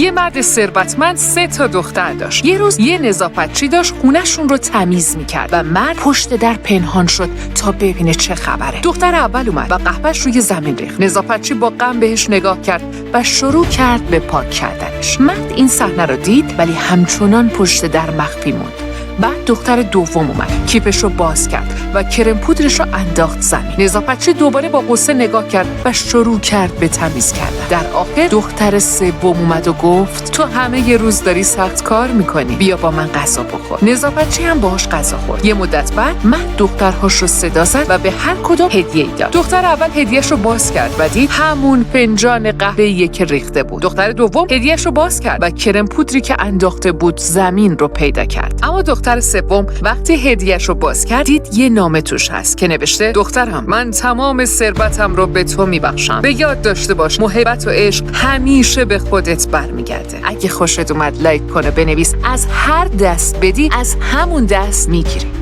یه مرد ثروتمند 3 تا دختر داشت. یه روز یه نظافتچی داشت خونه‌شون رو تمیز می‌کرد و مرد پشت در پنهان شد تا ببینه چه خبره. دختر اول اومد و قهوه‌اش روی زمین ریخت. نظافتچی با غم بهش نگاه کرد و شروع کرد به پاک کردنش. مرد این صحنه رو دید ولی همچنان پشت در مخفی موند. بعد دختر دوم اومد، کیفش رو باز کرد و کرم پودرش رو انداخت زمین. نظافتچی دوباره با غصه نگاه کرد و شروع کرد به تمیز کردن. در آخر دختر سوم اومد و گفت تو همه ی روز داری سخت کار میکنی، بیا با من غذا بخور. نظافتچی هم باهاش غذا خورد. یه مدت بعد مرد دخترهاش رو صدا زد و به هر کدوم هدیه‌ای داد. دختر اول هدیه‌اش رو باز کرد و دید همون فنجان قهوه‌ای که ریخته بود. دختر دوم هدیه‌اش رو باز کرد و کرم پودری که انداخته بود زمین رو پیدا کرد. اما دختر سوم وقتی هدیه‌اش رو باز کرد دید یه نامه توش هست که نوشته دخترم من تمام ثروتم رو به تو میبخشم. به یاد داشته باش محبت و عشق همیشه به خودت برمیگرده. اگه خوشت اومد لایک کن و بنویس از هر دست بدی از همون دست میگیری.